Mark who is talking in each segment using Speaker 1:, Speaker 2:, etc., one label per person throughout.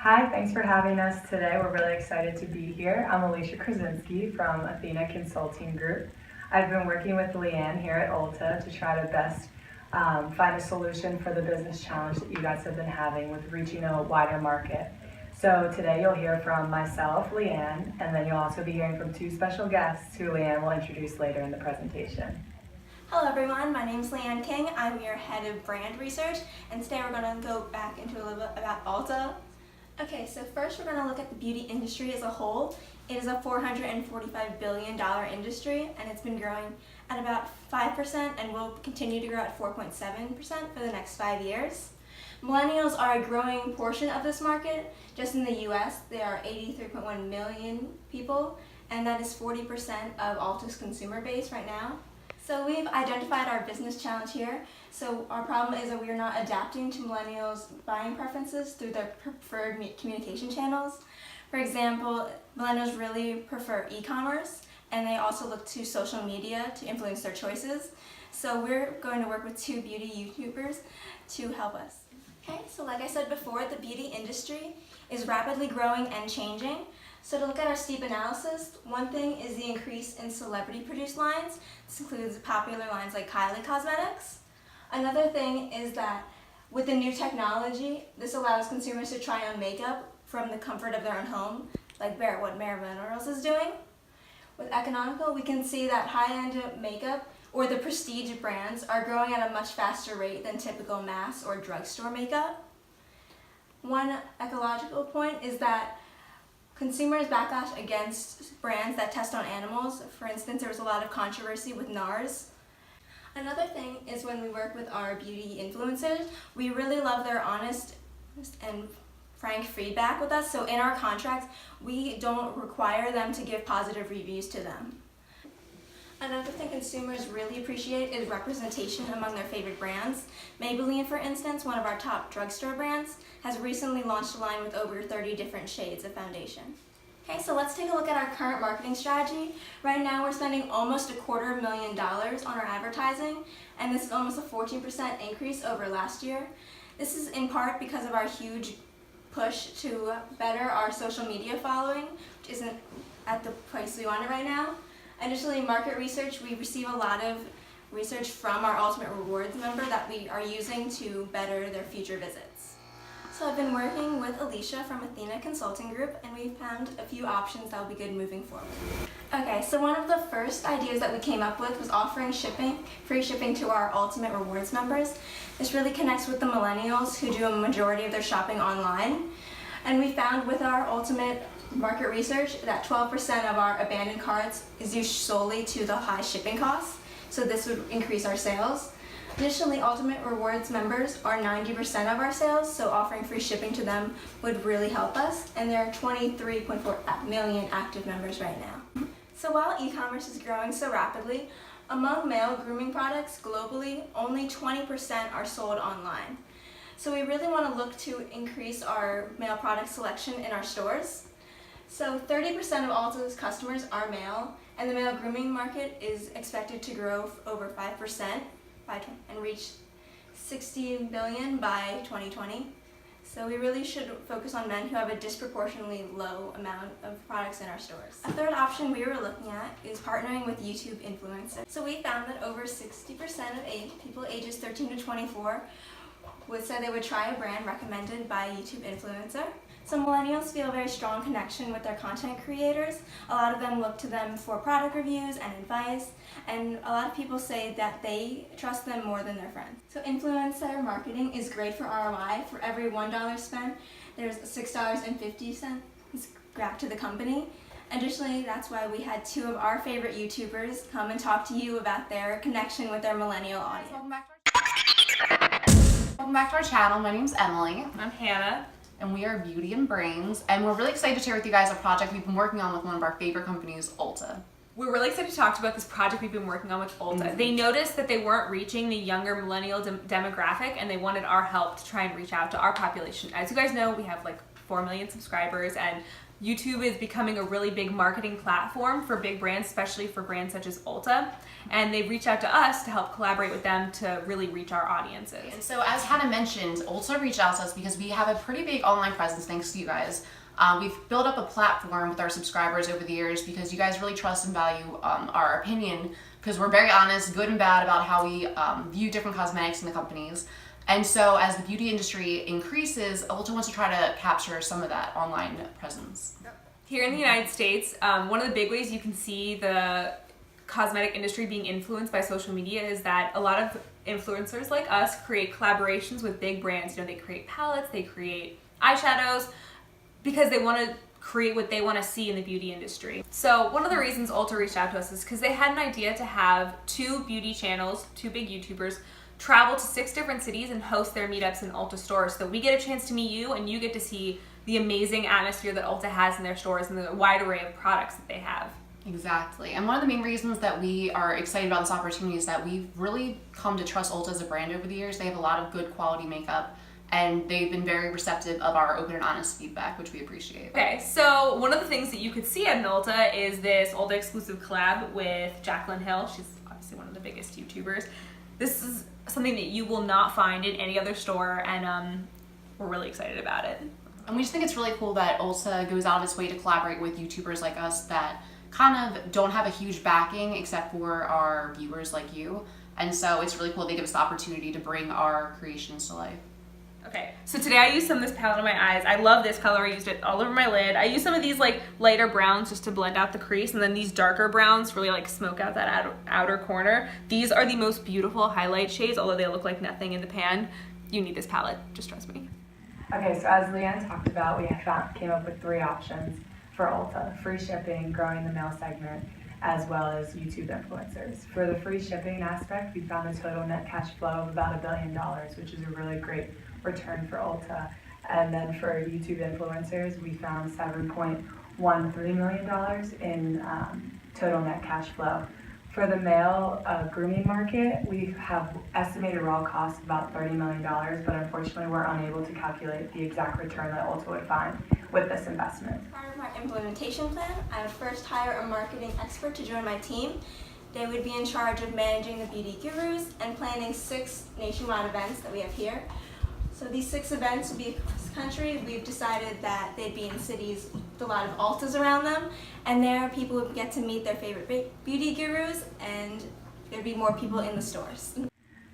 Speaker 1: Hi, thanks for having us today. We're really excited to be here. I'm Alicia Krasinski from Athena Consulting Group. I've been working with Leanne here at Ulta to try to best find a solution for the business challenge that you guys have been having with reaching a wider market. So today you'll hear from myself, Leanne, and then you'll also be hearing from two special guests who Leanne will introduce later in the presentation.
Speaker 2: Hello everyone, my name is Leanne King. I'm your head of brand research, and today we're going to go back into a little bit about Ulta. Okay, so first we're going to look at the beauty industry as a whole. It is a $445 billion industry, and it's been growing at about 5% and will continue to grow at 4.7% for the next 5 years. Millennials are a growing portion of this market. Just in the US, there are 83.1 million people, and that is 40% of Ulta's consumer base right now. So we've identified our business challenge here. So our problem is that we are not adapting to millennials' buying preferences through their preferred communication channels. For example, millennials really prefer e-commerce, and they also look to social media to influence their choices. So we're going to work with two beauty YouTubers to help us. Okay, so like I said before, the beauty industry is rapidly growing and changing. So to look at our steep analysis, one thing is the increase in celebrity-produced lines. This includes popular lines like Kylie Cosmetics. Another thing is that with the new technology, this allows consumers to try on makeup from the comfort of their own home, like what Bare Minerals is doing. With economical, we can see that high-end makeup or the prestige brands are growing at a much faster rate than typical mass or drugstore makeup. One ecological point is that consumers backlash against brands that test on animals. For instance, there was a lot of controversy with NARS. Another thing is when we work with our beauty influencers, we really love their honest and frank feedback with us. So in our contracts, we don't require them to give positive reviews to them. Another thing consumers really appreciate is representation among their favorite brands. Maybelline, for instance, one of our top drugstore brands, has recently launched a line with over 30 different shades of foundation. Okay, so let's take a look at our current marketing strategy. Right now we're spending almost $250,000 on our advertising, and this is almost a 14% increase over last year. This is in part because of our huge push to better our social media following, which isn't at the place we want it right now. Additionally, market research, we receive a lot of research from our Ultimate Rewards member that we are using to better their future visits. So I've been working with Alicia from Athena Consulting Group, and we found a few options that will be good moving forward. Okay, so one of the first ideas that we came up with was offering free shipping to our Ultimate Rewards members. This really connects with the millennials who do a majority of their shopping online. And we found with our Ultimate market research that 12% of our abandoned carts is due solely to the high shipping costs, so this would increase our sales. Additionally, Ultimate Rewards members are 90% of our sales, so offering free shipping to them would really help us, and there are 23.4 million active members right now. So while e-commerce is growing so rapidly, among male grooming products globally, only 20% are sold online. So we really want to look to increase our male product selection in our stores. So 30% of Ulta's customers are male, and the male grooming market is expected to grow over 5% and reach $60 billion by 2020. So we really should focus on men who have a disproportionately low amount of products in our stores. A third option we were looking at is partnering with YouTube influencers. So we found that over 60% of people ages 13 to 24 would say they would try a brand recommended by a YouTube influencer. So millennials feel a very strong connection with their content creators. A lot of them look to them for product reviews and advice, and a lot of people say that they trust them more than their friends. So influencer marketing is great for ROI. For every $1 spent, there's $6.50 back to the company. Additionally, that's why we had two of our favorite YouTubers come and talk to you about their connection with their millennial audience.
Speaker 3: Welcome back to our channel. My name's Emily.
Speaker 4: I'm Hannah.
Speaker 3: And we are Beauty and Brains, and we're really excited to share with you guys a project we've been working on with one of our favorite companies, Ulta.
Speaker 4: We're really excited to talk about this project we've been working on with Ulta. They noticed that they weren't reaching the younger millennial demographic, and they wanted our help to try and reach out to our population. As you guys know, we have like 4 million subscribers, and YouTube is becoming a really big marketing platform for big brands, especially for brands such as Ulta. And they've reached out to us to help collaborate with them to really reach our audiences.
Speaker 3: And so as Hannah mentioned, Ulta reached out to us because we have a pretty big online presence thanks to you guys. We've built up a platform with our subscribers over the years because you guys really trust and value our opinion, because we're very honest, good and bad, about how we view different cosmetics and the companies. And so as the beauty industry increases, Ulta wants to try to capture some of that online presence.
Speaker 4: Here in the United States, one of the big ways you can see the cosmetic industry being influenced by social media is that a lot of influencers like us create collaborations with big brands. You know, they create palettes, they create eyeshadows, because they want to create what they want to see in the beauty industry. So one of the reasons Ulta reached out to us is because they had an idea to have 2 beauty channels, 2 big YouTubers, travel to 6 different cities and host their meetups in Ulta stores, so that we get a chance to meet you and you get to see the amazing atmosphere that Ulta has in their stores and the wide array of products that they have.
Speaker 3: Exactly. And one of the main reasons that we are excited about this opportunity is that we've really come to trust Ulta as a brand over the years. They have a lot of good quality makeup, and they've been very receptive of our open and honest feedback, which we appreciate.
Speaker 4: Okay, so one of the things that you could see at an Ulta is this Ulta exclusive collab with Jaclyn Hill. She's obviously one of the biggest YouTubers. This is something that you will not find in any other store, and we're really excited about it.
Speaker 3: And we just think it's really cool that Ulta goes out of its way to collaborate with YouTubers like us that kind of don't have a huge backing except for our viewers like you. And so it's really cool they give us the opportunity to bring our creations to life.
Speaker 4: Okay, so today I used some of this palette on my eyes. I love this color. I used it all over my lid. I used some of these like lighter browns just to blend out the crease, and then these darker browns really like smoke out that outer corner. These are the most beautiful highlight shades, although they look like nothing in the pan. You need this palette, just trust me.
Speaker 1: Okay, so as Leanne talked about, we came up with 3 options for Ulta: free shipping, growing the mail segment, as well as YouTube influencers. For the free shipping aspect, we found a total net cash flow of about $1 billion, which is a really great return for Ulta. And then for YouTube influencers, we found $7.13 million in total net cash flow. For the male grooming market, we have estimated raw costs of about $30 million, but unfortunately we're unable to calculate the exact return that Ulta would find with this investment.
Speaker 2: As part of my implementation plan, I would first hire a marketing expert to join my team. They would be in charge of managing the beauty gurus and planning 6 nationwide events that we have here. So these 6 events would be across the country. We've decided that they'd be in cities with a lot of Ultas around them, and there people would get to meet their favorite beauty gurus, and there'd be more people in the stores.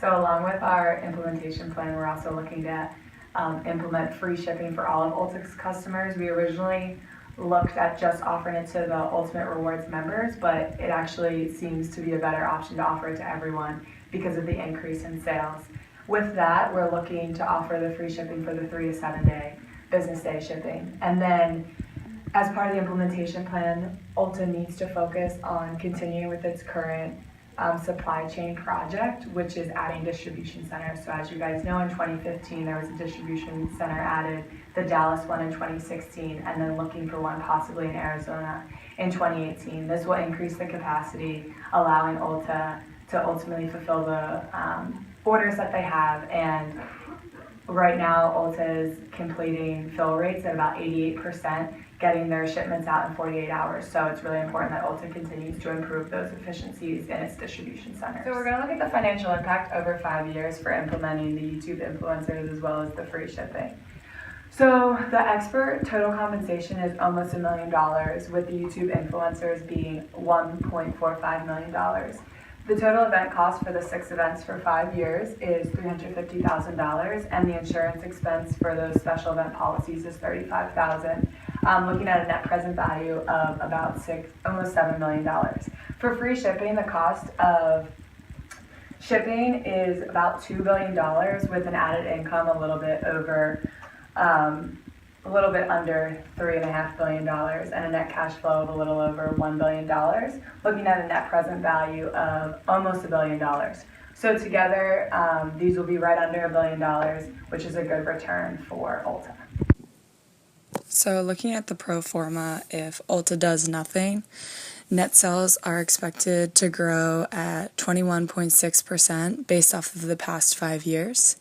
Speaker 1: So along with our implementation plan, we're also looking to implement free shipping for all of Ulta's customers. We originally looked at just offering it to the Ultimate Rewards members, but it actually seems to be a better option to offer it to everyone because of the increase in sales. With that, we're looking to offer the free shipping for the 3 to 7 day business day shipping. And then as part of the implementation plan, Ulta needs to focus on continuing with its current supply chain project, which is adding distribution centers. So as you guys know, in 2015, there was a distribution center added, the Dallas one in 2016, and then looking for one possibly in Arizona in 2018. This will increase the capacity, allowing Ulta to ultimately fulfill the orders that they have. And right now, Ulta is completing fill rates at about 88%, getting their shipments out in 48 hours. So it's really important that Ulta continues to improve those efficiencies in its distribution centers. So we're going to look at the financial impact over 5 years for implementing the YouTube influencers as well as the free shipping. So the expert total compensation is almost $1 million, with the YouTube influencers being $1.45 million. The total event cost for the 6 events for 5 years is $350,000, and the insurance expense for those special event policies is $35,000. Looking at a net present value of about almost $7 million. For free shipping, the cost of shipping is about $2 billion, with an added income a little bit under $3.5 billion, and a net cash flow of a little over $1 billion, looking at a net present value of almost $1 billion. So together, these will be right under $1 billion, which is a good return for Ulta.
Speaker 5: So looking at the pro forma, if Ulta does nothing, net sales are expected to grow at 21.6% based off of the past 5 years.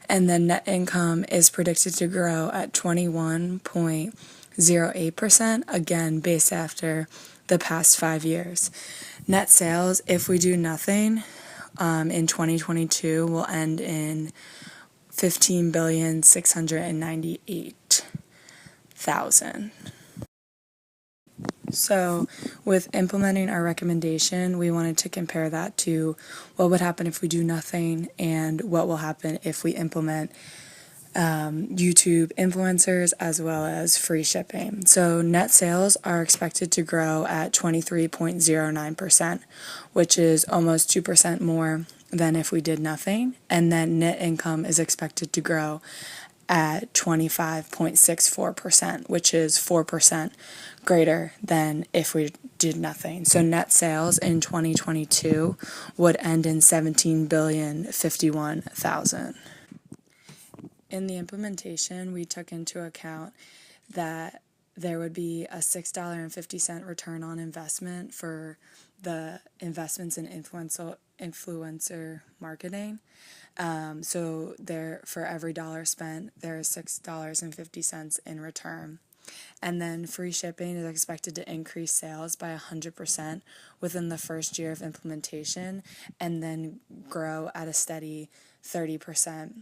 Speaker 5: And then net income is predicted to grow at 21.1% 0.08%, again based after the past 5 years. Net sales, if we do nothing, in 2022 will end in 15,698,000. So with implementing our recommendation, we wanted to compare that to what would happen if we do nothing and what will happen if we implement YouTube influencers as well as free shipping. So net sales are expected to grow at 23.09%, which is almost 2% more than if we did nothing. And then net income is expected to grow at 25.64%, which is 4% greater than if we did nothing. So net sales in 2022 would end in 17,051,000. In the implementation, we took into account that there would be a $6.50 return on investment for the investments in influencer marketing. So there, for every dollar spent, there is $6.50 in return. And then free shipping is expected to increase sales by 100% within the first year of implementation, and then grow at a steady 30%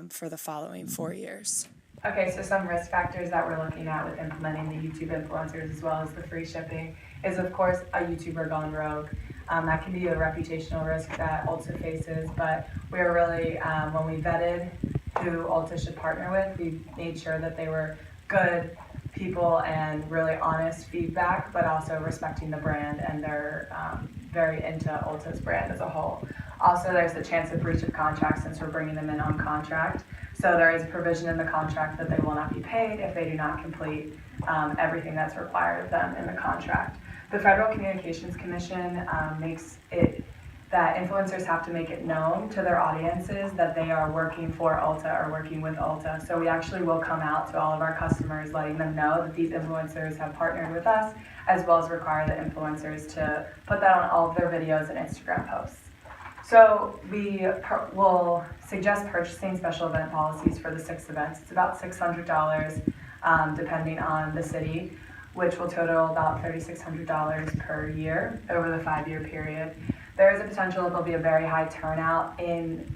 Speaker 5: for the following 4 years.
Speaker 1: Okay, so some risk factors that we're looking at with implementing the YouTube influencers as well as the free shipping is, of course, a YouTuber gone rogue. That can be a reputational risk that Ulta faces, but we were really, when we vetted who Ulta should partner with, we made sure that they were good people and really honest feedback, but also respecting the brand, and they're very into Ulta's brand as a whole. Also, there's a chance of breach of contract since we're bringing them in on contract. So there is a provision in the contract that they will not be paid if they do not complete everything that's required of them in the contract. The Federal Communications Commission makes it that influencers have to make it known to their audiences that they are working for Ulta or working with Ulta. So we actually will come out to all of our customers letting them know that these influencers have partnered with us, as well as require the influencers to put that on all of their videos and Instagram posts. So we will suggest purchasing special event policies for the 6 events. It's about $600 depending on the city, which will total about $3,600 per year over the 5-year period. There is a potential that there'll be a very high turnout in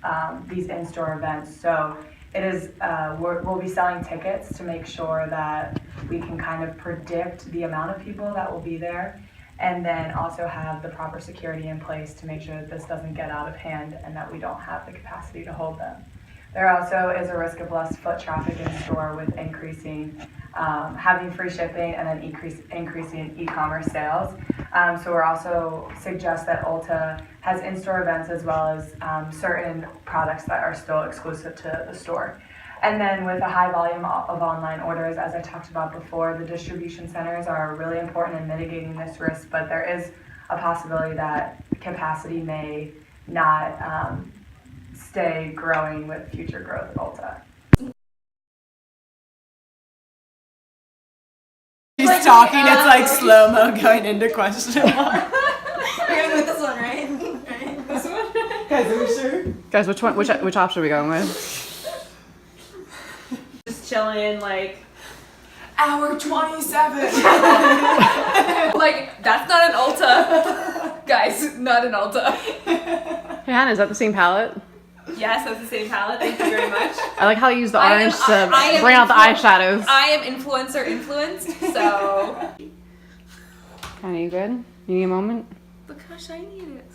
Speaker 1: these in-store events. So it is, we'll be selling tickets to make sure that we can kind of predict the amount of people that will be there, and then also have the proper security in place to make sure that this doesn't get out of hand and that we don't have the capacity to hold them. There also is a risk of less foot traffic in store with increasing, having free shipping and then increasing e-commerce sales. So we're also suggest that Ulta has in-store events as well as certain products that are still exclusive to the store. And then with a high volume of online orders, as I talked about before, the distribution centers are really important in mitigating this risk, but there is a possibility that capacity may not stay growing with future growth of Ulta.
Speaker 6: She's talking, it's like slow-mo going into question mark.
Speaker 2: We're going with this one, right? This one?
Speaker 6: Guys, are we sure? Guys, which option are we going with?
Speaker 4: Just chilling, like,
Speaker 6: Hour 27!
Speaker 4: like, that's not an Ulta. Guys, not an Ulta.
Speaker 6: Hey Hannah, is that the same palette?
Speaker 4: Yes, that's the same palette. Thank you very much.
Speaker 6: I like how you use the
Speaker 4: I
Speaker 6: orange
Speaker 4: am
Speaker 6: to bring out the eyeshadows.
Speaker 4: I am influencer influenced, so.
Speaker 6: Hannah, you good? You need a moment?
Speaker 4: Look how shiny it is.